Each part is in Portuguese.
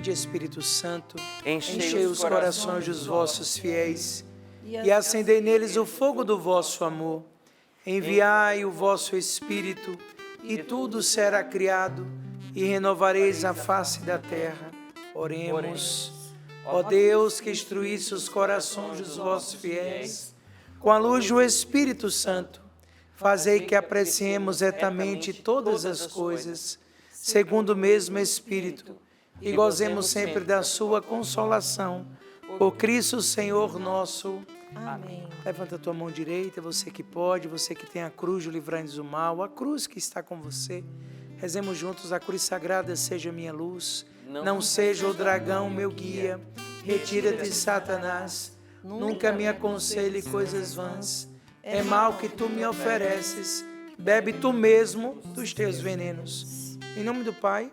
Vinde, Espírito Santo, enchei os corações dos vossos fiéis e acendei neles o fogo do vosso amor. Enviai o vosso Espírito e tudo será criado e renovareis a face da terra. Oremos. Ó Deus, que instruísse os corações dos vossos fiéis com a luz do Espírito Santo, fazei que apreciemos retamente todas as coisas, segundo o mesmo Espírito, e gozemos sempre da sua consolação. Por Cristo Senhor nosso. Amém. Levanta a tua mão direita, você que pode, você que tem a cruz do livrai-nos do mal, a cruz que está com você. Rezemos juntos: a cruz sagrada seja minha luz, não seja o dragão meu guia. Retira-te, Satanás, nunca me aconselhe coisas vãs. É mal que tu me ofereces, bebe tu mesmo dos teus venenos. Em nome do Pai,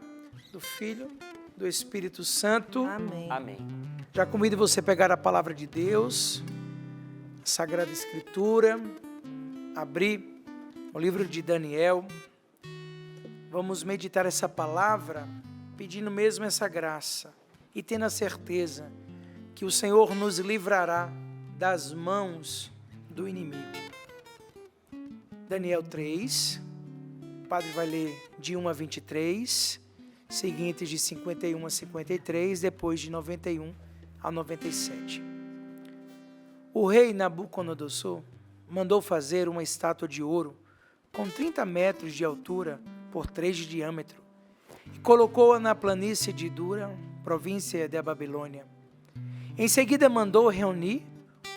do Filho, do Espírito Santo. Amém. Amém. Já convido você a pegar a palavra de Deus, a Sagrada Escritura, abrir o livro de Daniel. Vamos meditar essa palavra, pedindo mesmo essa graça e tendo a certeza que o Senhor nos livrará das mãos do inimigo. Daniel 3, o padre vai ler de 1 a 23, seguintes de 51 a 53, depois de 91 a 97. O rei Nabucodonosor mandou fazer uma estátua de ouro com 30 metros de altura por 3 de diâmetro e colocou-a na planície de Dura, província da Babilônia. Em seguida mandou reunir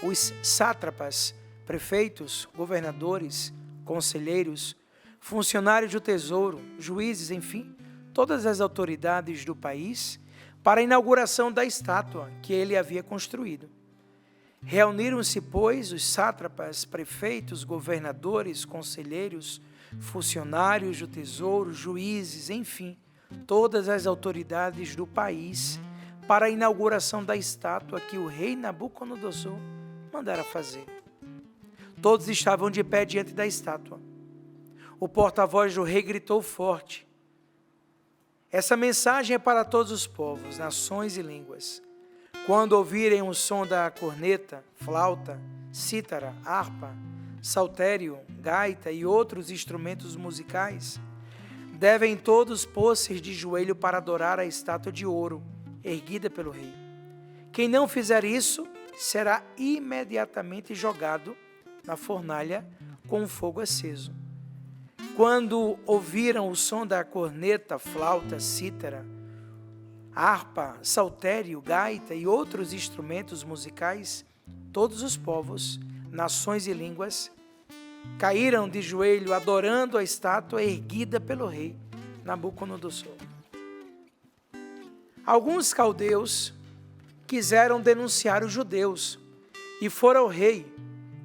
os sátrapas, prefeitos, governadores, conselheiros, funcionários do tesouro, juízes, enfim, todas as autoridades do país, para a inauguração da estátua que ele havia construído. Reuniram-se, pois, os sátrapas, prefeitos, governadores, conselheiros, funcionários do tesouro, juízes, enfim, todas as autoridades do país, para a inauguração da estátua que o rei Nabucodonosor mandara fazer. Todos estavam de pé diante da estátua. O porta-voz do rei gritou forte: essa mensagem é para todos os povos, nações e línguas. Quando ouvirem o som da corneta, flauta, cítara, harpa, saltério, gaita e outros instrumentos musicais, devem todos pôr-se de joelho para adorar a estátua de ouro erguida pelo rei. Quem não fizer isso será imediatamente jogado na fornalha com fogo aceso. Quando ouviram o som da corneta, flauta, cítara, harpa, saltério, gaita e outros instrumentos musicais, todos os povos, nações e línguas caíram de joelho adorando a estátua erguida pelo rei Nabucodonosor. Alguns caldeus quiseram denunciar os judeus e foram ao rei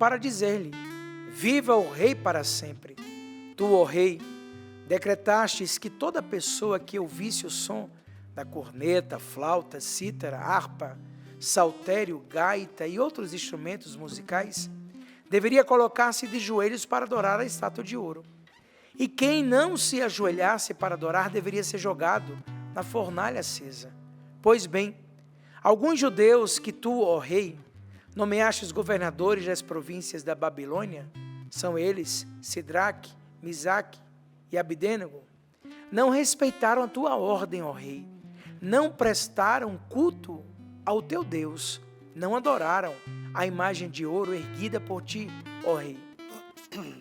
para dizer-lhe: viva o rei para sempre. Tu, ó rei, decretastes que toda pessoa que ouvisse o som da corneta, flauta, cítara, harpa, saltério, gaita e outros instrumentos musicais deveria colocar-se de joelhos para adorar a estátua de ouro. E quem não se ajoelhasse para adorar deveria ser jogado na fornalha acesa. Pois bem, alguns judeus que tu, ó rei, nomeaste os governadores das províncias da Babilônia, são eles Sidraque, Misaque e Abidênego, não respeitaram a tua ordem, ó rei, não prestaram culto ao teu Deus, não adoraram a imagem de ouro erguida por ti, ó rei.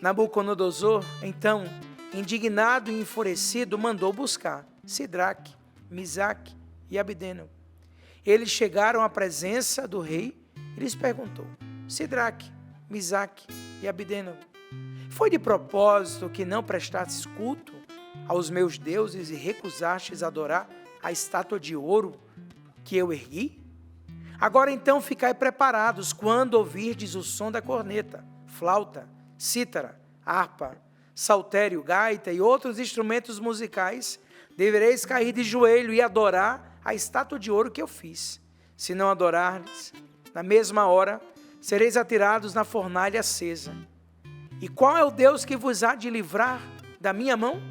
Nabucodonosor, então, indignado e enfurecido, mandou buscar Sidraque, Misaque e Abidênego. Eles chegaram à presença do rei e lhes perguntou: Sidraque, Misaque e Abidênego, foi de propósito que não prestastes culto aos meus deuses e recusastes adorar a estátua de ouro que eu ergui? Agora então ficai preparados quando ouvirdes o som da corneta, flauta, cítara, harpa, saltério, gaita e outros instrumentos musicais, devereis cair de joelho e adorar a estátua de ouro que eu fiz. Se não adorardes, na mesma hora sereis atirados na fornalha acesa. E qual é o Deus que vos há de livrar da minha mão?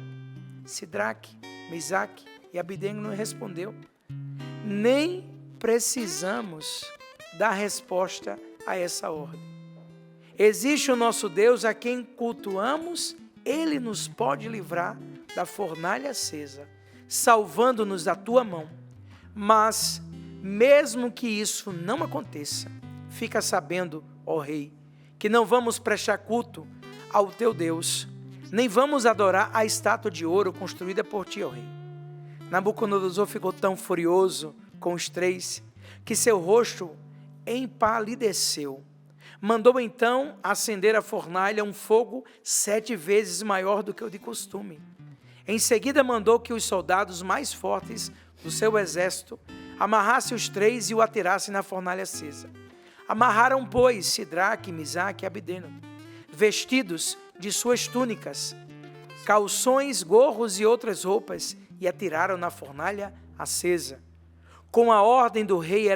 Sidraque, Misaque e Abidênego respondeu: nem precisamos dar resposta a essa ordem. Existe o nosso Deus a quem cultuamos, Ele nos pode livrar da fornalha acesa, salvando-nos da tua mão. Mas, mesmo que isso não aconteça, fica sabendo, ó Rei, que não vamos prestar culto ao teu Deus, nem vamos adorar a estátua de ouro construída por ti, ó Rei. Nabucodonosor ficou tão furioso com os três, que seu rosto empalideceu. Mandou então acender a fornalha um fogo 7 vezes maior do que o de costume. Em seguida mandou que os soldados mais fortes do seu exército amarrassem os três e o atirassem na fornalha acesa. Amarraram, pois, Sidraque, Misaque e Abidênego, vestidos de suas túnicas, calções, gorros e outras roupas, e atiraram na fornalha acesa. Como a ordem do rei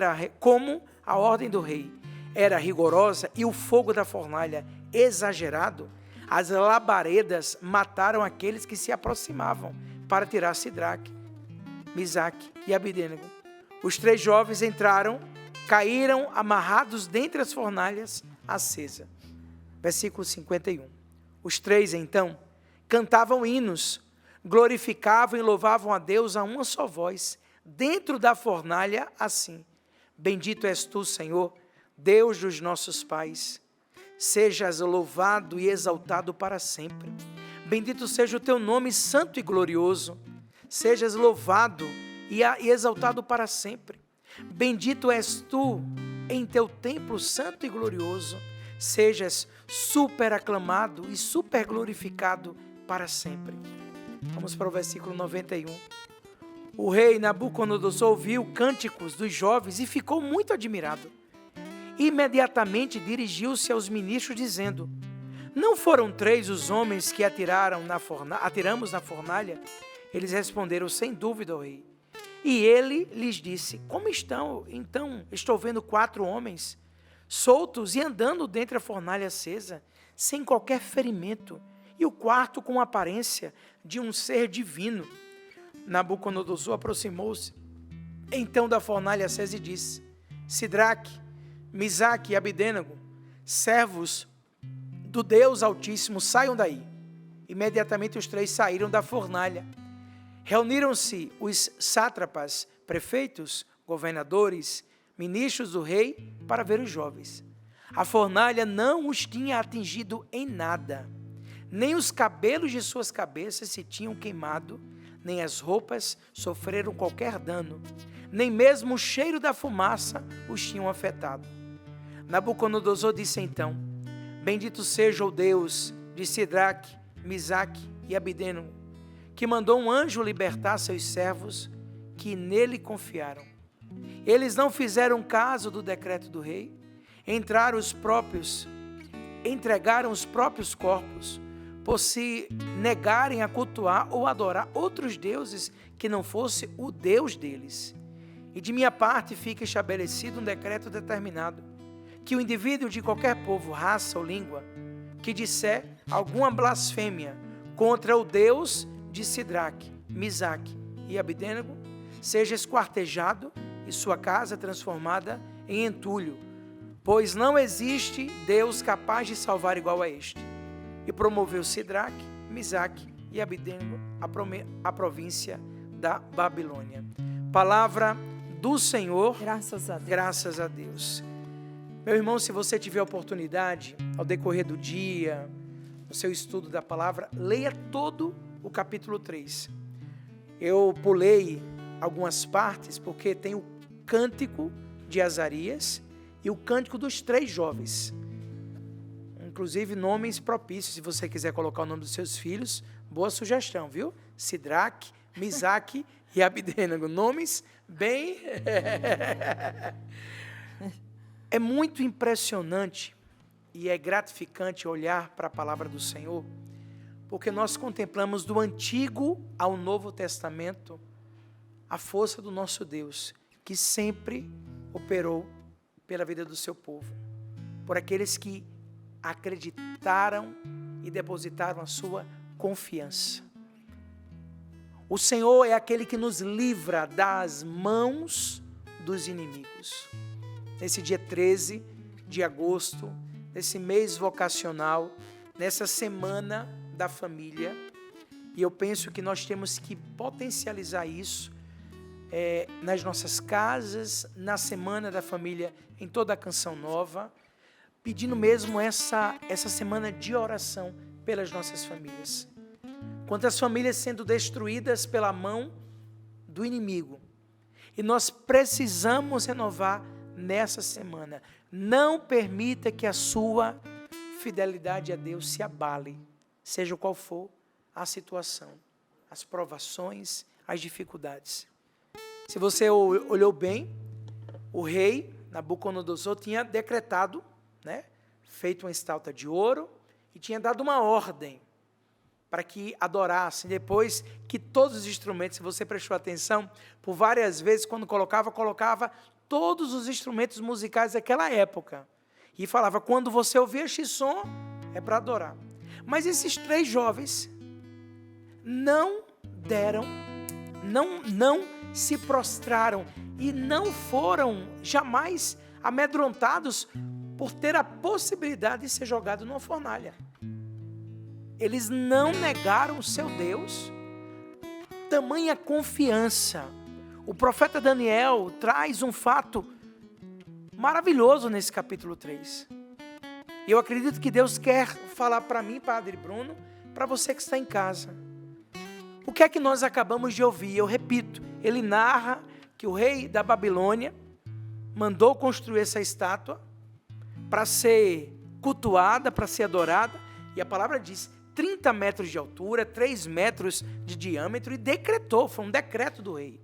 era rigorosa e o fogo da fornalha exagerado, as labaredas mataram aqueles que se aproximavam para tirar Sidraque, Misaque e Abidênego. Os 3 jovens entraram, caíram amarrados dentre as fornalhas acesa. Versículo 51. Os 3, então, cantavam hinos, glorificavam e louvavam a Deus a uma só voz, dentro da fornalha, assim: Bendito és tu, Senhor, Deus dos nossos pais. Sejas louvado e exaltado para sempre. Bendito seja o teu nome santo e glorioso. Sejas louvado e exaltado para sempre. Bendito és tu em teu templo santo e glorioso. Sejas super aclamado e super glorificado para sempre. Vamos para o versículo 91. O rei Nabucodonosor ouviu cânticos dos jovens e ficou muito admirado. Imediatamente dirigiu-se aos ministros dizendo: Não foram 3 os homens que atiramos na fornalha? Eles responderam: Sem dúvida, ó rei. E ele lhes disse: Como estão? Então, estou vendo 4 homens soltos e andando dentre a fornalha acesa, sem qualquer ferimento, e o quarto com a aparência de um ser divino. Nabucodonosor aproximou-se então da fornalha acesa e disse: Sidraque, Misaque e Abidênego, servos do Deus Altíssimo, saiam daí. Imediatamente os 3 saíram da fornalha. Reuniram-se os sátrapas, prefeitos, governadores, ministros do rei, para ver os jovens. A fornalha não os tinha atingido em nada. Nem os cabelos de suas cabeças se tinham queimado, nem as roupas sofreram qualquer dano, nem mesmo o cheiro da fumaça os tinham afetado. Nabucodonosor disse então: Bendito seja o Deus de Sidraque, Misaque e Abidênego, que mandou um anjo libertar seus servos que nele confiaram. Eles não fizeram caso do decreto do rei, entregaram os próprios corpos, por se negarem a cultuar ou adorar outros deuses que não fosse o Deus deles. E de minha parte fica estabelecido um decreto determinado, que o indivíduo de qualquer povo, raça ou língua, que disser alguma blasfêmia contra o Deus de Sidraque, Misaque e Abidênego, seja esquartejado e sua casa transformada em entulho, pois não existe Deus capaz de salvar igual a este. E promoveu Sidraque, Misaque e Abidênego à província da Babilônia. Palavra do Senhor. Graças a Deus. Graças a Deus. Meu irmão, se você tiver oportunidade, ao decorrer do dia, no seu estudo da palavra, leia todo o capítulo 3. Eu pulei algumas partes, porque tem o cântico de Azarias e o cântico dos 3 jovens. Inclusive nomes propícios, se você quiser colocar o nome dos seus filhos, boa sugestão, viu? Sidraque, Misaque e Abidênego, nomes bem... É muito impressionante e é gratificante olhar para a palavra do Senhor, porque nós contemplamos do Antigo ao Novo Testamento a força do nosso Deus, que sempre operou pela vida do seu povo, por aqueles que acreditaram e depositaram a sua confiança. O Senhor é aquele que nos livra das mãos dos inimigos. Nesse dia 13 de agosto, nesse mês vocacional, nessa semana da família, e eu penso que nós temos que potencializar isso nas nossas casas, na semana da família, em toda a Canção Nova, pedindo mesmo essa semana de oração pelas nossas famílias. Quantas famílias sendo destruídas pela mão do inimigo. E nós precisamos renovar nessa semana. Não permita que a sua fidelidade a Deus se abale, seja qual for a situação, as provações, as dificuldades. Se você olhou bem, o rei Nabucodonosor tinha decretado, feito uma estátua de ouro e tinha dado uma ordem para que adorassem. Depois que todos os instrumentos, se você prestou atenção, por várias vezes, quando colocava todos os instrumentos musicais daquela época. E falava, quando você ouvir este som, é para adorar. Mas esses 3 jovens não se prostraram e não foram jamais amedrontados por ter a possibilidade de ser jogado numa fornalha. Eles não negaram o seu Deus. Tamanha confiança. O profeta Daniel traz um fato maravilhoso nesse capítulo 3. E eu acredito que Deus quer falar para mim, Padre Bruno, para você que está em casa. O que é que nós acabamos de ouvir? Eu repito, ele narra que o rei da Babilônia mandou construir essa estátua para ser cultuada, para ser adorada, e a palavra diz 30 metros de altura, 3 metros de diâmetro, e decretou, foi um decreto do rei,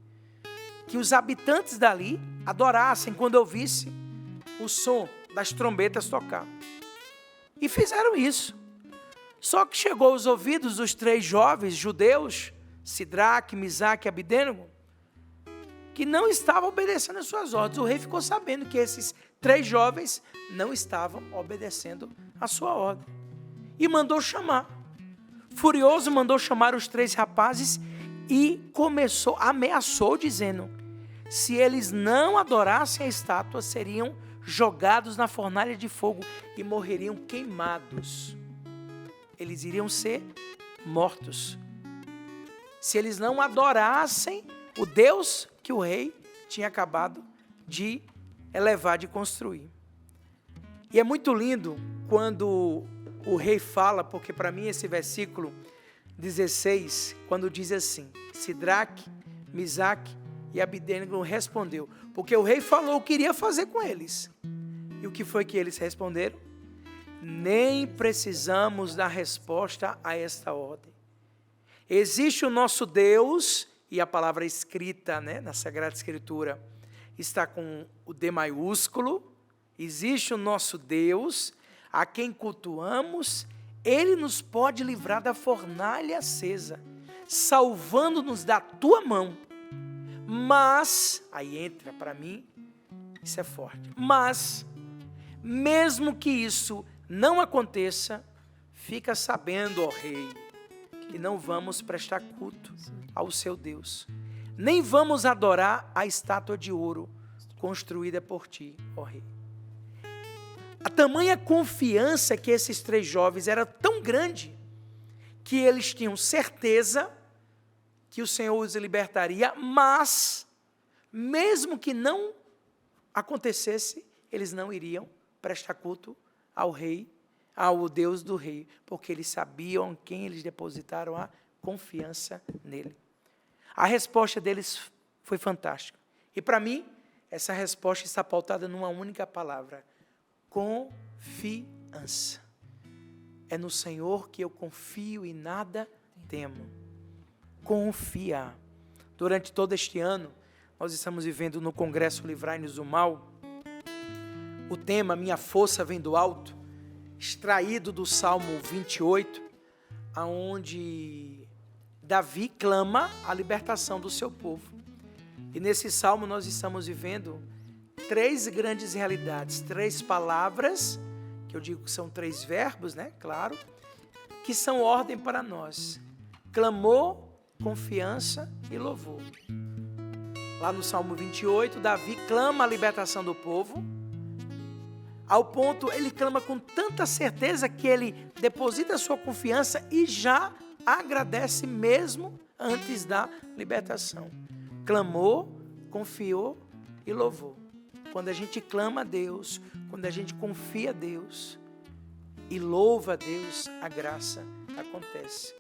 que os habitantes dali adorassem quando ouvissem o som das trombetas tocar. E fizeram isso. Só que chegou aos ouvidos dos 3 jovens judeus, Sidraque, Misaque e Abidênego, que não estavam obedecendo às suas ordens. O rei ficou sabendo que esses 3 jovens não estavam obedecendo à sua ordem. E mandou chamar. Furioso, mandou chamar os 3 rapazes e ameaçou dizendo, se eles não adorassem a estátua, seriam jogados na fornalha de fogo e morreriam queimados. Eles iriam ser mortos. Se eles não adorassem o Deus que o rei tinha acabado de elevar, de construir. E é muito lindo quando o rei fala, porque para mim esse versículo 16, quando diz assim, Sidraque, Misaque e Abidênego respondeu, porque o rei falou o que iria fazer com eles. E o que foi que eles responderam? Nem precisamos dar resposta a esta ordem. Existe o nosso Deus, e a palavra escrita na Sagrada Escritura está com o D maiúsculo, existe o nosso Deus, a quem cultuamos, ele nos pode livrar da fornalha acesa, salvando-nos da tua mão. Mas, aí entra para mim, isso é forte, mas, mesmo que isso não aconteça, fica sabendo, ó rei, que não vamos prestar culto ao seu Deus, nem vamos adorar a estátua de ouro construída por ti, ó rei. A tamanha confiança que esses 3 jovens era tão grande, que eles tinham certeza que o Senhor os libertaria, mas, mesmo que não acontecesse, eles não iriam prestar culto ao rei, ao Deus do rei, porque eles sabiam quem eles depositaram a confiança nele. A resposta deles foi fantástica. E para mim, essa resposta está pautada numa única palavra: confiança. É no Senhor que eu confio e nada temo. Confiar. Durante todo este ano, nós estamos vivendo no Congresso Livrai-nos do Mal, o tema Minha Força Vem do Alto, extraído do Salmo 28, aonde Davi clama a libertação do seu povo. E nesse salmo nós estamos vivendo 3 grandes realidades, 3 palavras, que eu digo que são 3 verbos, claro, que são ordem para nós: clamor, confiança e louvor. Lá no Salmo 28, Davi clama a libertação do povo. Ao ponto, ele clama com tanta certeza que ele deposita a sua confiança e já agradece mesmo antes da libertação. Clamou, confiou e louvou. Quando a gente clama a Deus, quando a gente confia a Deus e louva a Deus, a graça acontece.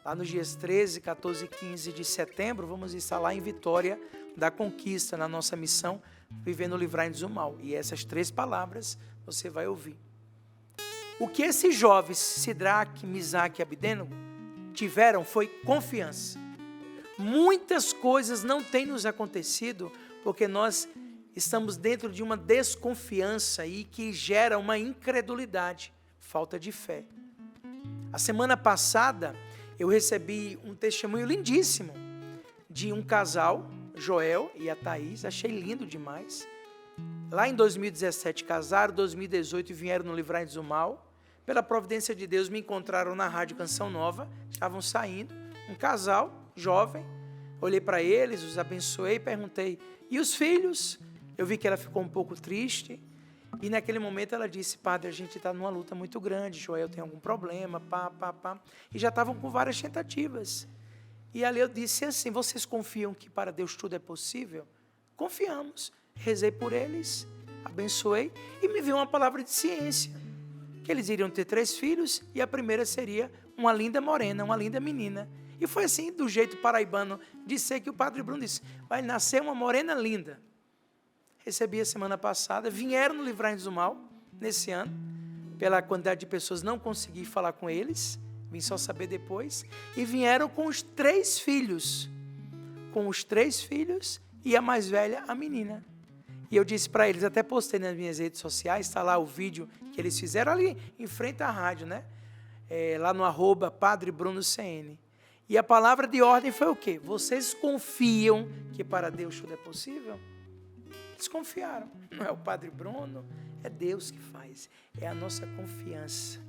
Lá nos dias 13, 14 e 15 de setembro, vamos estar lá em Vitória da Conquista, na nossa missão, Vivendo Livrai-nos do Mal. E essas 3 palavras você vai ouvir. O que esses jovens, Sidraque, Misaque e Abdênego, tiveram foi confiança. Muitas coisas não têm nos acontecido porque nós estamos dentro de uma desconfiança e que gera uma incredulidade, falta de fé. A semana passada eu recebi um testemunho lindíssimo de um casal, Joel e a Thaís, achei lindo demais. Lá em 2017 casaram, 2018 vieram no Livrai-nos do Mal. Pela providência de Deus me encontraram na Rádio Canção Nova, estavam saindo, um casal jovem. Olhei para eles, os abençoei, perguntei, e os filhos? Eu vi que ela ficou um pouco triste. E naquele momento ela disse, padre, a gente está numa luta muito grande, Joel tem algum problema, E já estavam com várias tentativas. E ali eu disse assim, vocês confiam que para Deus tudo é possível? Confiamos. Rezei por eles, abençoei e me veio uma palavra de ciência. Que eles iriam ter 3 filhos e a primeira seria uma linda morena, uma linda menina. E foi assim, do jeito paraibano de ser, que o padre Bruno disse, vai nascer uma morena linda. Recebi a semana passada, vieram no Livrai-nos do Mal, nesse ano, pela quantidade de pessoas não consegui falar com eles, vim só saber depois, e vieram com os 3 filhos, e a mais velha, a menina. E eu disse para eles, até postei nas minhas redes sociais, está lá o vídeo que eles fizeram ali em frente à rádio, né? Lá no @PadreBrunoCN. E a palavra de ordem foi o quê? Vocês confiam que para Deus tudo é possível? Eles confiaram. Não é o Padre Bruno, é Deus que faz. É a nossa confiança.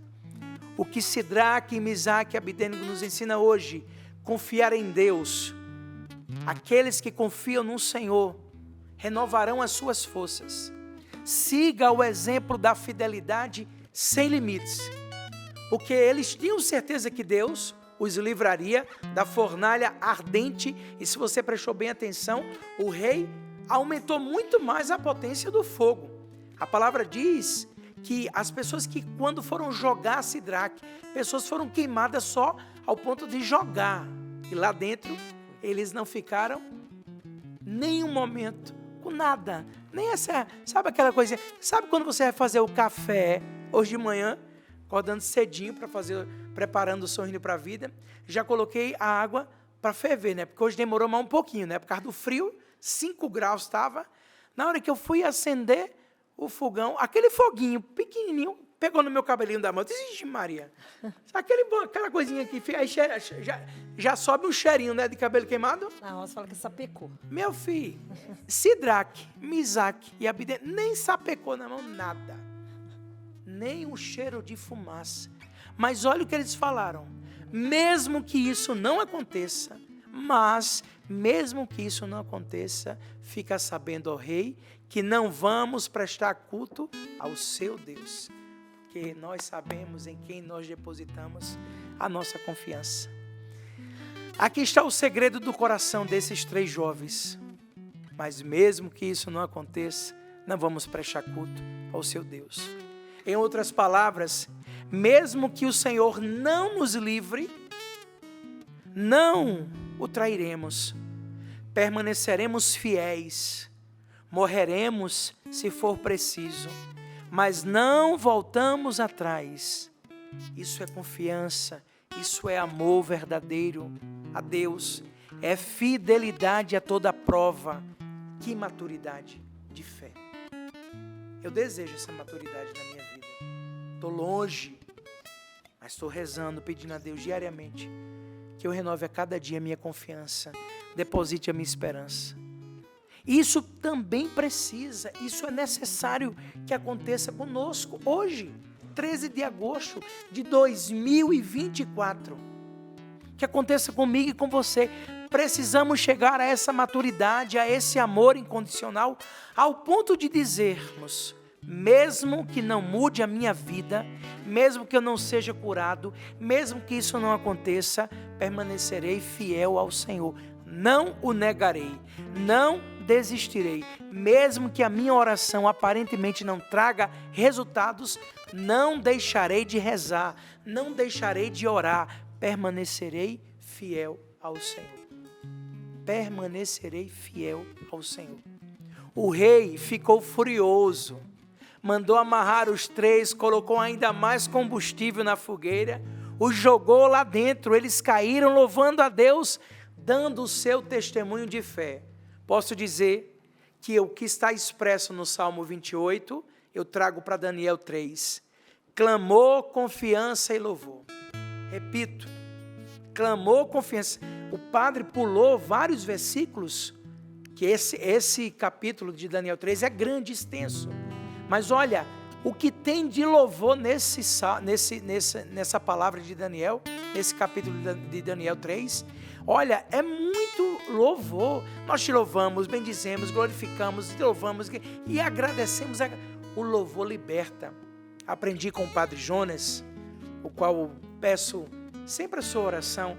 O que Sidraque, Misaque e Abdênego nos ensina hoje, confiar em Deus. Aqueles que confiam no Senhor renovarão as suas forças. Siga o exemplo da fidelidade sem limites. Porque eles tinham certeza que Deus os livraria da fornalha ardente. E se você prestou bem atenção, o rei aumentou muito mais a potência do fogo. A palavra diz que as pessoas que quando foram jogar Sidraque, pessoas foram queimadas só ao ponto de jogar. E lá dentro, eles não ficaram nenhum momento com nada. Nem essa, sabe aquela coisinha? Sabe quando você vai fazer o café hoje de manhã, acordando cedinho para fazer, preparando o sorrindo para a vida, já coloquei a água para ferver, né? Porque hoje demorou mais um pouquinho, né? Por causa do frio, 5 graus estava. Na hora que eu fui acender o fogão, aquele foguinho pequenininho pegou no meu cabelinho da mão. Eu disse, Ixi, Maria, aquela coisinha aqui, aí já sobe um cheirinho, né, de cabelo queimado. Ah, você fala que sapecou. Meu filho, Sidraque, Misaque e Abdênego nem sapecou na mão nada. Nem um cheiro de fumaça. Mas olha o que eles falaram. Mesmo que isso não aconteça, fica sabendo, ó rei, que não vamos prestar culto ao seu Deus. Porque nós sabemos em quem nós depositamos a nossa confiança. Aqui está o segredo do coração desses 3 jovens. Mas mesmo que isso não aconteça, não vamos prestar culto ao seu Deus. Em outras palavras, mesmo que o Senhor não nos livre, não o trairemos, permaneceremos fiéis, morreremos se for preciso, mas não voltamos atrás. Isso é confiança, isso é amor verdadeiro a Deus, é fidelidade a toda prova. Que maturidade de fé. Eu desejo essa maturidade na minha vida. Estou longe, mas estou rezando, pedindo a Deus diariamente que eu renove a cada dia a minha confiança, deposite a minha esperança. Isso também precisa, isso é necessário que aconteça conosco hoje, 13 de agosto de 2024. Que aconteça comigo e com você. precisamos chegar a essa maturidade, a esse amor incondicional, ao ponto de dizermos: mesmo que não mude a minha vida, mesmo que eu não seja curado, mesmo que isso não aconteça, permanecerei fiel ao Senhor. Não o negarei, não desistirei. Mesmo que a minha oração aparentemente não traga resultados, não deixarei de rezar, não deixarei de orar, permanecerei fiel ao Senhor. Permanecerei fiel ao Senhor. O rei ficou furioso, mandou amarrar os 3, colocou ainda mais combustível na fogueira, os jogou lá dentro, eles caíram louvando a Deus, dando o seu testemunho de fé. Posso dizer que o que está expresso no Salmo 28, eu trago para Daniel 3. Clamor, confiança e louvor. Repito, clamor, confiança. O padre pulou vários versículos, que esse capítulo de Daniel 3 é grande, extenso. Mas olha, o que tem de louvor nessa palavra de Daniel, nesse capítulo de Daniel 3, olha, é muito louvor. Nós te louvamos, bendizemos, glorificamos, te louvamos e agradecemos. O louvor liberta. Aprendi com o padre Jonas, o qual peço sempre a sua oração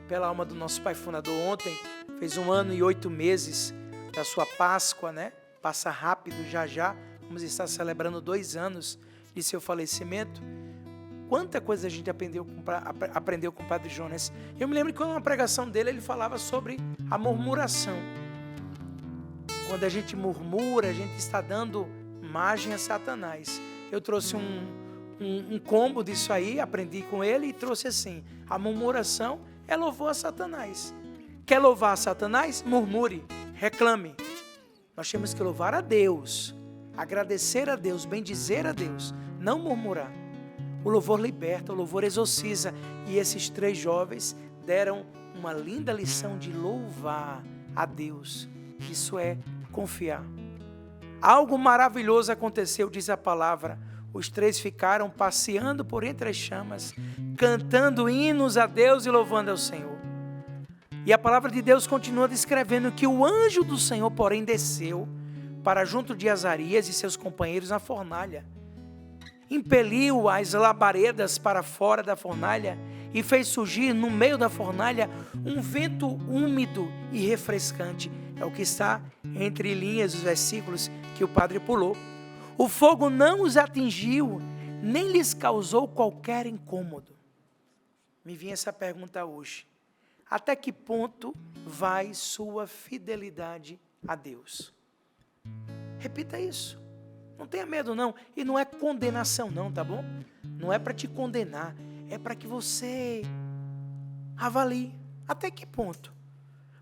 pela alma do nosso pai fundador. Ontem fez 1 ano e 8 meses da sua Páscoa, né? Passa rápido, já vamos estar celebrando 2 anos de seu falecimento. Quanta coisa a gente aprendeu com o padre Jonas. Eu me lembro que numa pregação dele, ele falava sobre a murmuração. Quando a gente murmura, a gente está dando margem a Satanás. Eu trouxe um combo disso aí, aprendi com ele e trouxe assim: a murmuração é louvor a Satanás. Quer louvar a Satanás? Murmure, reclame. Nós temos que louvar a Deus, agradecer a Deus, bendizer a Deus, não murmurar. O louvor liberta, o louvor exorciza. E esses 3 jovens deram uma linda lição de louvar a Deus. Isso é confiar. Algo maravilhoso aconteceu, diz a palavra. Os 3 ficaram passeando por entre as chamas, cantando hinos a Deus e louvando ao Senhor. E a palavra de Deus continua descrevendo que o anjo do Senhor, porém, desceu para junto de Azarias e seus companheiros na fornalha. Impeliu as labaredas para fora da fornalha e fez surgir no meio da fornalha um vento úmido e refrescante. É o que está entre linhas dos versículos que o padre pulou. O fogo não os atingiu, nem lhes causou qualquer incômodo. Me vinha essa pergunta hoje: até que ponto vai sua fidelidade a Deus? Repita isso. Não tenha medo não, e não é condenação não, tá bom? Não é para te condenar, é para que você avalie até que ponto.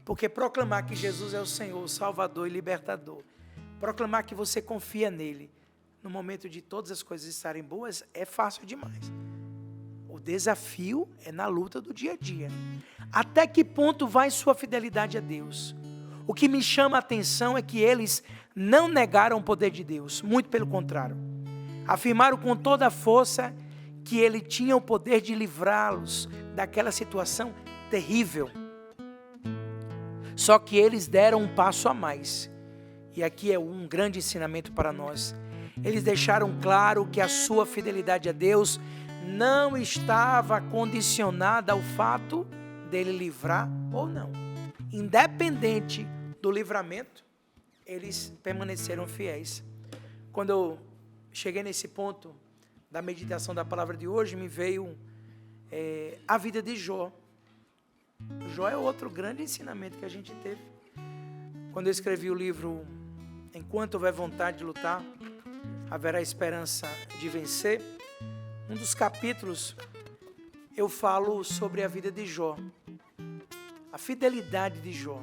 Porque proclamar que Jesus é o Senhor, o Salvador e Libertador, proclamar que você confia nele, no momento de todas as coisas estarem boas, é fácil demais. O desafio é na luta do dia a dia. Até que ponto vai sua fidelidade a Deus? O que me chama a atenção é que eles não negaram o poder de Deus, muito pelo contrário. Afirmaram com toda a força que Ele tinha o poder de livrá-los daquela situação terrível. Só que eles deram um passo a mais. E aqui é um grande ensinamento para nós. Eles deixaram claro que a sua fidelidade a Deus não estava condicionada ao fato dele livrar ou não. Independente do livramento, eles permaneceram fiéis. Quando eu cheguei nesse ponto da meditação da palavra de hoje, me veio a vida de Jó. Jó é outro grande ensinamento que a gente teve. Quando eu escrevi o livro Enquanto Houver Vontade de Lutar, Haverá Esperança de Vencer, um dos capítulos eu falo sobre a vida de Jó, a fidelidade de Jó.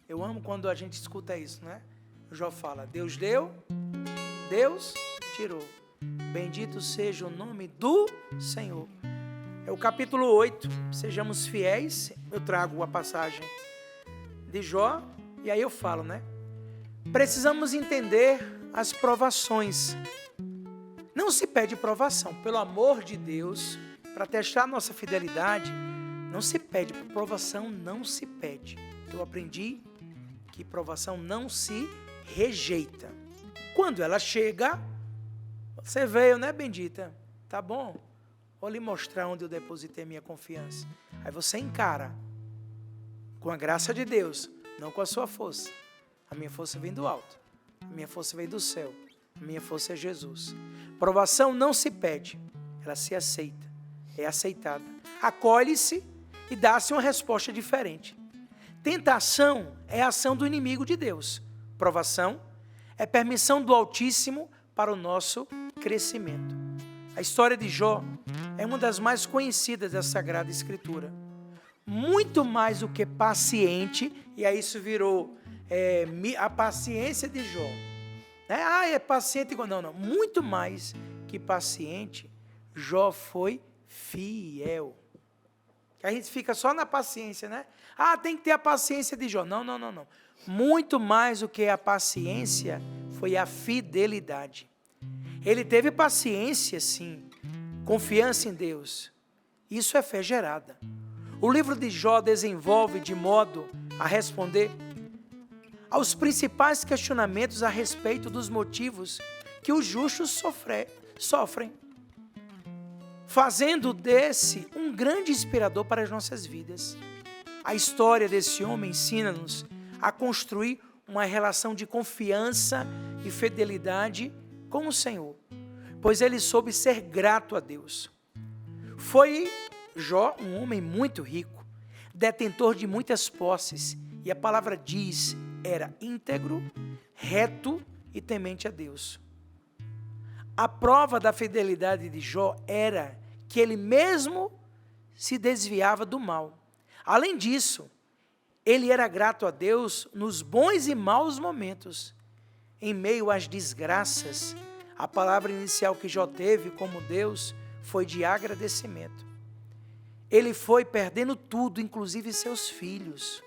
Eu amo quando a gente escuta isso, né? Jó fala: Deus deu, Deus tirou. Bendito seja o nome do Senhor. É o capítulo 8. Sejamos fiéis. Eu trago a passagem de Jó e aí eu falo, né? Precisamos entender as provações. Não se pede provação. Pelo amor de Deus, para testar nossa fidelidade, Não se pede, provação não se pede. Eu aprendi que provação não se rejeita. Quando ela chega, você veio, né, bendita? Tá bom, vou lhe mostrar onde eu depositei a minha confiança. Aí você encara, com a graça de Deus, não com a sua força. A minha força vem do alto, a minha força vem do céu, a minha força é Jesus. Provação não se pede, ela se aceita, é aceitada. Acolhe-se e dá-se uma resposta diferente. Tentação é a ação do inimigo de Deus. Provação é permissão do Altíssimo para o nosso crescimento. A história de Jó é uma das mais conhecidas da Sagrada Escritura. Muito mais do que paciente, e aí isso virou a paciência de Jó. É paciente igual. Não. Muito mais que paciente, Jó foi fiel. A gente fica só na paciência, né? Tem que ter a paciência de Jó. Não. Muito mais do que a paciência foi a fidelidade. Ele teve paciência, sim, confiança em Deus. Isso é fé gerada. O livro de Jó desenvolve de modo a responder aos principais questionamentos a respeito dos motivos que os justos sofrem, fazendo desse um grande inspirador para as nossas vidas. A história desse homem ensina-nos a construir uma relação de confiança e fidelidade com o Senhor, pois ele soube ser grato a Deus. Foi Jó um homem muito rico, detentor de muitas posses, e a palavra diz, era íntegro, reto e temente a Deus. A prova da fidelidade de Jó era que ele mesmo se desviava do mal. Além disso, ele era grato a Deus nos bons e maus momentos. Em meio às desgraças, a palavra inicial que Jó teve como Deus foi de agradecimento. Ele foi perdendo tudo, inclusive seus filhos.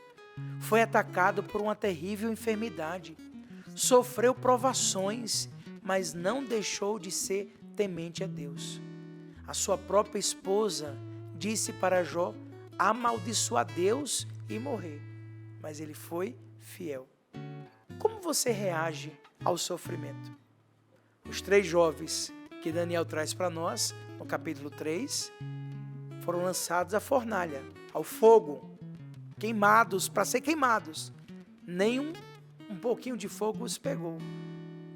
Foi atacado por uma terrível enfermidade. Sofreu provações, mas não deixou de ser temente a Deus. A sua própria esposa disse para Jó amaldiçoar Deus e morrer. Mas ele foi fiel. Como você reage ao sofrimento? Os 3 jovens que Daniel traz para nós, no capítulo 3, foram lançados à fornalha, ao fogo, queimados, para ser queimados. Nem um pouquinho de fogo os pegou,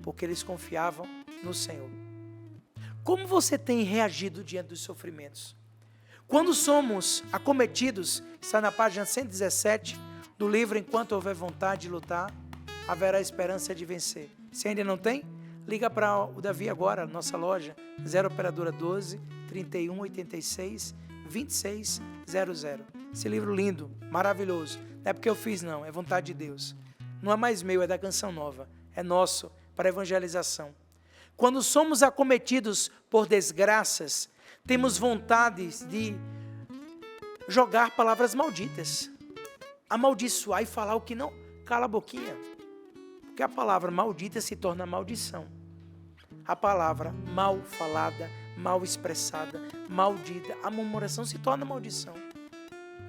porque eles confiavam no Senhor. Como você tem reagido diante dos sofrimentos? Quando somos acometidos, está na página 117 do livro Enquanto Houver Vontade de Lutar, haverá esperança de vencer. Se ainda não tem, liga para o Davi agora, nossa loja, 0 operadora 12 31 86 2600. Esse livro lindo, maravilhoso. Não é porque eu fiz, não, é vontade de Deus. Não é mais meu, é da Canção Nova. É nosso, para evangelização. Quando somos acometidos por desgraças, temos vontade de jogar palavras malditas, amaldiçoar e falar o que não. Cala a boquinha. Porque a palavra maldita se torna maldição. A palavra mal falada, mal expressada, maldita, a murmuração se torna maldição.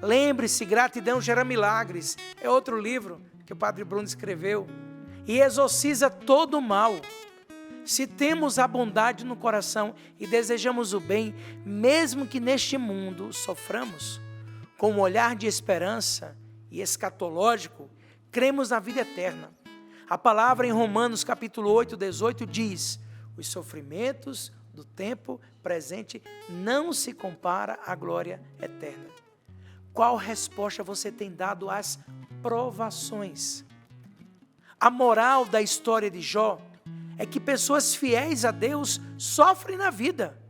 Lembre-se, gratidão gera milagres. É outro livro que o Padre Bruno escreveu. E exorciza todo o mal. Se temos a bondade no coração e desejamos o bem, mesmo que neste mundo soframos, com um olhar de esperança e escatológico, cremos na vida eterna. A palavra em Romanos capítulo 8, 18 diz: os sofrimentos do tempo presente não se compara à glória eterna. Qual resposta você tem dado às provações? A moral da história de Jó é que pessoas fiéis a Deus sofrem na vida,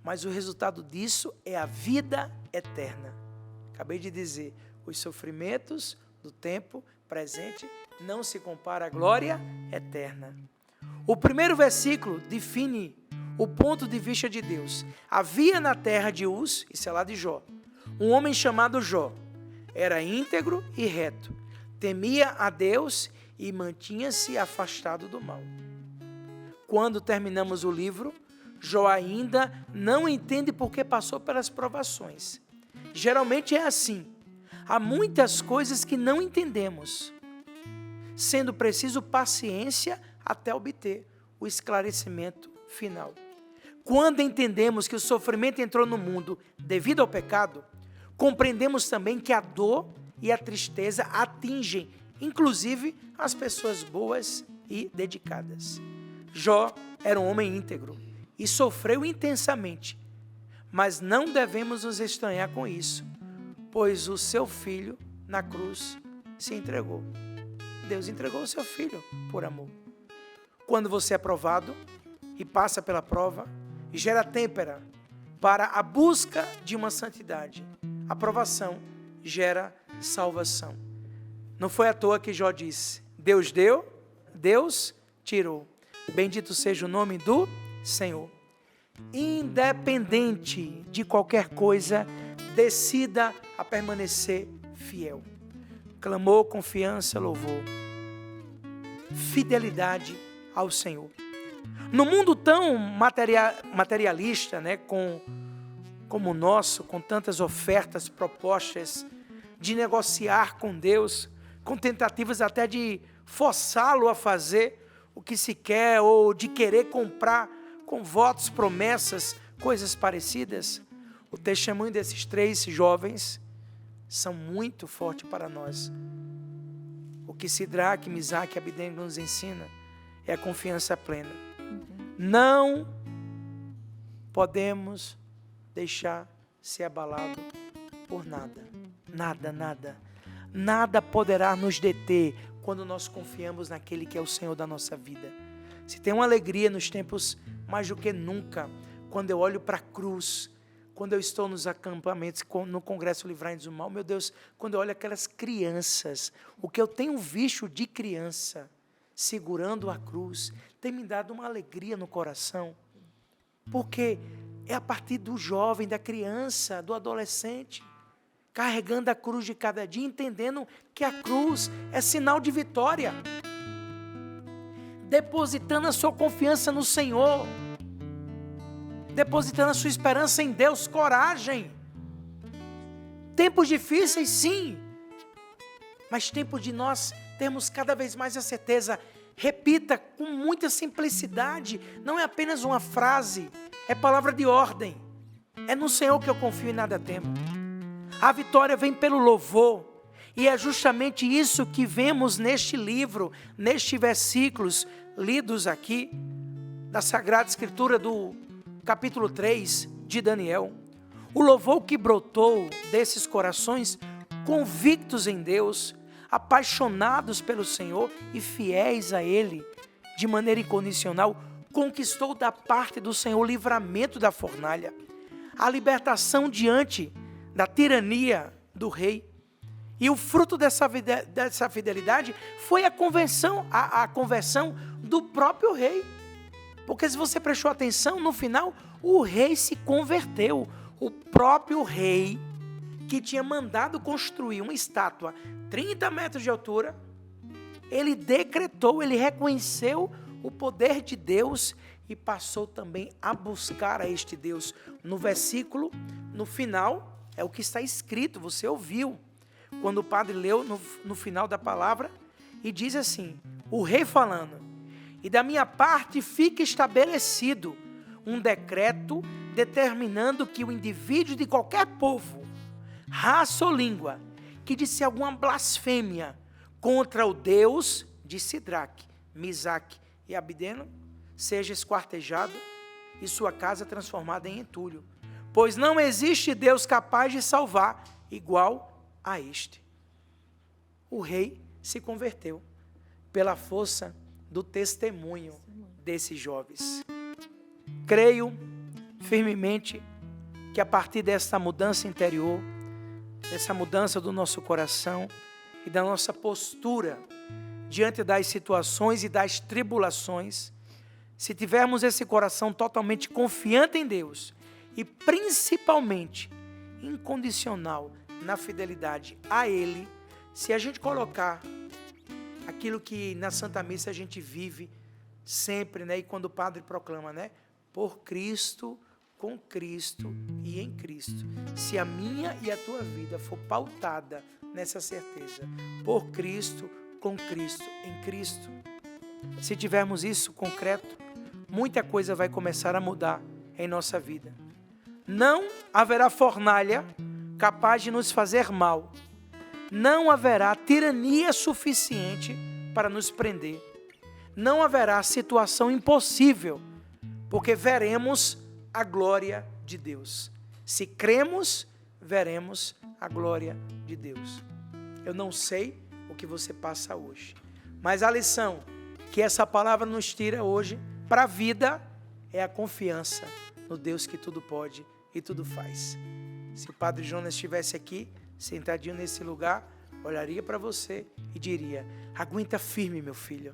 mas o resultado disso é a vida eterna. Acabei de dizer, os sofrimentos do tempo presente não se compara à glória eterna. O primeiro versículo define o ponto de vista de Deus. Havia na terra de Uz, isso é lá de Jó, um homem chamado Jó. Era íntegro e reto, temia a Deus e mantinha-se afastado do mal. Quando terminamos o livro, Jó ainda não entende por que passou pelas provações. Geralmente é assim. Há muitas coisas que não entendemos, sendo preciso paciência até obter o esclarecimento final. Quando entendemos que o sofrimento entrou no mundo devido ao pecado, compreendemos também que a dor e a tristeza atingem, inclusive, as pessoas boas e dedicadas. Jó era um homem íntegro e sofreu intensamente, mas não devemos nos estranhar com isso, pois o seu filho na cruz se entregou. Deus entregou o seu filho por amor. Quando você é provado e passa pela prova, gera têmpera para a busca de uma santidade. A provação gera salvação. Não foi à toa que Jó disse: Deus deu, Deus tirou. Bendito seja o nome do Senhor. Independente de qualquer coisa, decida a permanecer fiel. Clamor, confiança, louvor. Fidelidade ao Senhor. No mundo tão materialista, né, como o nosso, com tantas ofertas propostas de negociar com Deus, com tentativas até de forçá-lo a fazer o que se quer, ou de querer comprar com votos, promessas, coisas parecidas, o testemunho desses 3 jovens são muito fortes para nós. O que Sidraque, Misaque e Abednego nos ensina é a confiança plena. Não podemos deixar ser abalado por nada. Nada, nada. Nada poderá nos deter quando nós confiamos naquele que é o Senhor da nossa vida. Se tem uma alegria nos tempos mais do que nunca, quando eu olho para a cruz, quando eu estou nos acampamentos, no Congresso Livrai-nos do Mal, meu Deus, quando eu olho aquelas crianças, o que eu tenho visto de criança segurando a cruz, tem me dado uma alegria no coração, porque é a partir do jovem, da criança, do adolescente, carregando a cruz de cada dia, entendendo que a cruz é sinal de vitória, depositando a sua confiança no Senhor, depositando a sua esperança em Deus. Coragem. Tempos difíceis, sim, mas tempos de nós termos cada vez mais a certeza. Repita com muita simplicidade, não é apenas uma frase, é palavra de ordem. É no Senhor que eu confio e nada temo. A vitória vem pelo louvor, e é justamente isso que vemos neste livro, nestes versículos lidos aqui, da Sagrada Escritura do capítulo 3 de Daniel. O louvor que brotou desses corações convictos em Deus, apaixonados pelo Senhor e fiéis a Ele, de maneira incondicional, conquistou da parte do Senhor o livramento da fornalha, a libertação diante da tirania do rei. E o fruto dessa fidelidade foi a conversão do próprio rei. Porque se você prestou atenção, no final, o rei se converteu. O próprio rei, que tinha mandado construir uma estátua 30 metros de altura, ele decretou, ele reconheceu o poder de Deus e passou também a buscar a este Deus. No versículo, no final, é o que está escrito, você ouviu, quando o padre leu no final da palavra, e diz assim, o rei falando: e da minha parte fica estabelecido um decreto determinando que o indivíduo de qualquer povo, raça ou língua, que disser alguma blasfêmia contra o Deus de Sidraque, Misaque e Abednego, seja esquartejado e sua casa transformada em entulho, pois não existe Deus capaz de salvar igual a este. O rei se converteu pela força do testemunho desses jovens. Creio firmemente que a partir dessa mudança interior, dessa mudança do nosso coração e da nossa postura diante das situações e das tribulações, se tivermos esse coração totalmente confiante em Deus e principalmente incondicional na fidelidade a Ele, se a gente colocar aquilo que na Santa Missa a gente vive sempre, né? E quando o padre proclama, né? Por Cristo, com Cristo e em Cristo. Se a minha e a tua vida for pautada nessa certeza, por Cristo, com Cristo, em Cristo, se tivermos isso concreto, muita coisa vai começar a mudar em nossa vida. Não haverá fornalha capaz de nos fazer mal. Não haverá tirania suficiente para nos prender. Não haverá situação impossível, porque veremos a glória de Deus. Se cremos, veremos a glória de Deus. Eu não sei o que você passa hoje, mas a lição que essa palavra nos tira hoje para a vida é a confiança no Deus que tudo pode e tudo faz. Se o Padre Jonas estivesse aqui, sentadinho nesse lugar, olharia para você e diria: aguenta firme, meu filho,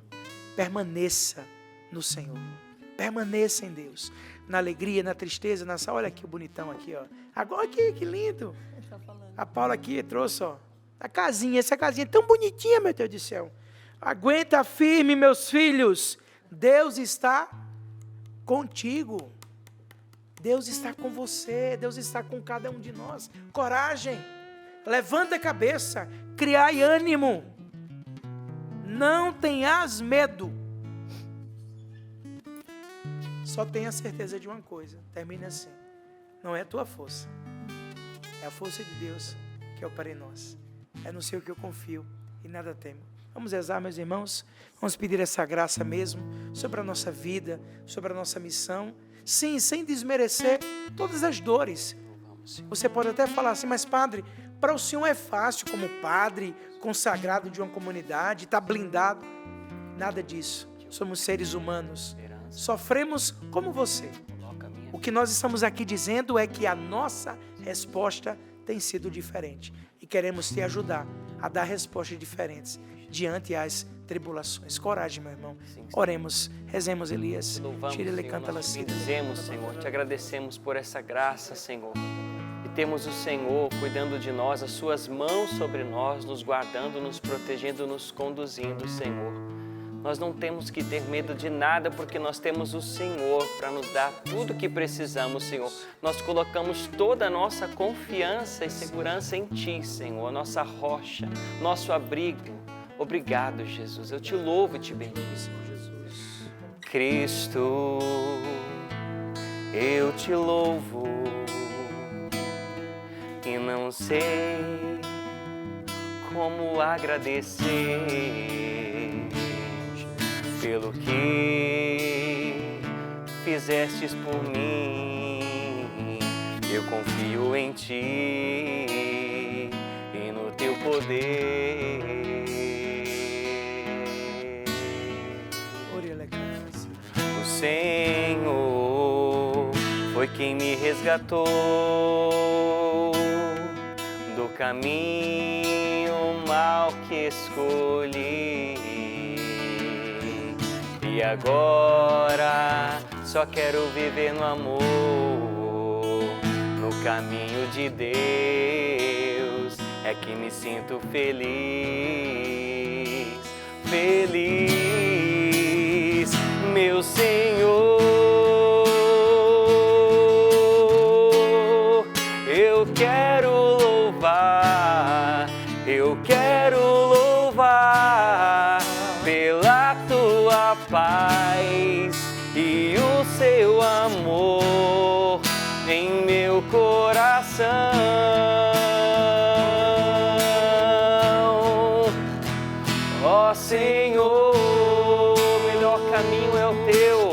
permaneça no Senhor, permaneça em Deus, na alegria, na tristeza, olha aqui o bonitão aqui, ó. Agora aqui, que lindo. A Paula aqui trouxe, ó, a casinha, essa casinha tão bonitinha, meu Deus do céu. Aguenta firme, meus filhos, Deus está contigo. Deus está com você, Deus está com cada um de nós. Coragem, levanta a cabeça, criai ânimo, não tenhas medo. Só tenha certeza de uma coisa, termina assim: não é a tua força, é a força de Deus que opera em nós. É no Senhor que eu confio e nada temo. Vamos rezar, meus irmãos, vamos pedir essa graça mesmo sobre a nossa vida, sobre a nossa missão. Sim, sem desmerecer todas as dores. Você pode até falar assim: mas padre, para o senhor é fácil como padre consagrado de uma comunidade, está blindado. Nada disso. Somos seres humanos. Sofremos como você. O que nós estamos aqui dizendo é que a nossa resposta tem sido diferente. E queremos te ajudar a dar respostas diferentes diante as tribulações. Coragem, meu irmão. Oremos, rezemos, Elias. Tira ele, canta lá. Te bendizemos, Senhor, te agradecemos por essa graça, Senhor. E temos o Senhor cuidando de nós, as suas mãos sobre nós, nos guardando, nos protegendo, nos conduzindo, Senhor. Nós não temos que ter medo de nada, porque nós temos o Senhor para nos dar tudo o que precisamos, Senhor. Nós colocamos toda a nossa confiança e segurança em Ti, Senhor, nossa rocha, nosso abrigo. Obrigado, Jesus. Eu te louvo e te bendizo, Jesus. Cristo, eu te louvo e não sei como agradecer pelo que fizestes por mim. Eu confio em Ti e no Teu poder. O Senhor foi quem me resgatou do caminho mal que escolhi. E agora só quero viver no amor, no caminho de Deus, é que me sinto feliz, feliz, meu Senhor. Eu quero louvar, eu quero louvar pela Tua paz e o Seu amor em meu coração. Ó Senhor, melhor caminho é o Teu,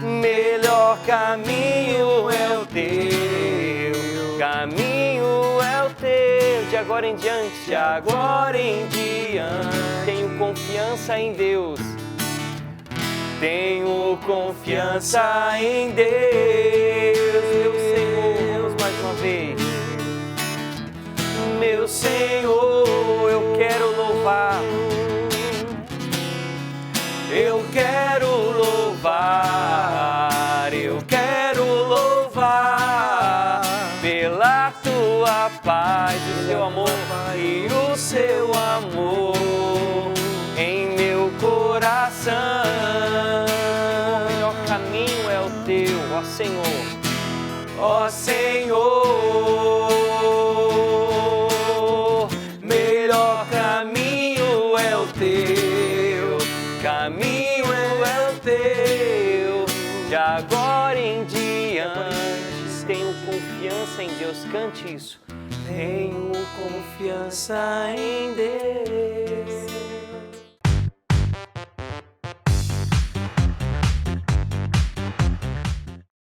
melhor caminho é o Teu, caminho é o Teu. De agora em diante, tenho confiança em Deus. Tenho confiança em Deus, meu Senhor, mais uma vez. Meu Senhor, eu quero louvar, eu quero louvar, eu quero louvar pela Tua paz, o Seu amor e o Seu amor em meu coração. O melhor caminho é o Teu, ó Senhor. ó Senhor, melhor caminho é o teu, caminho é o teu, de agora em diante tenho confiança em Deus, cante isso. Tenho confiança em Deus.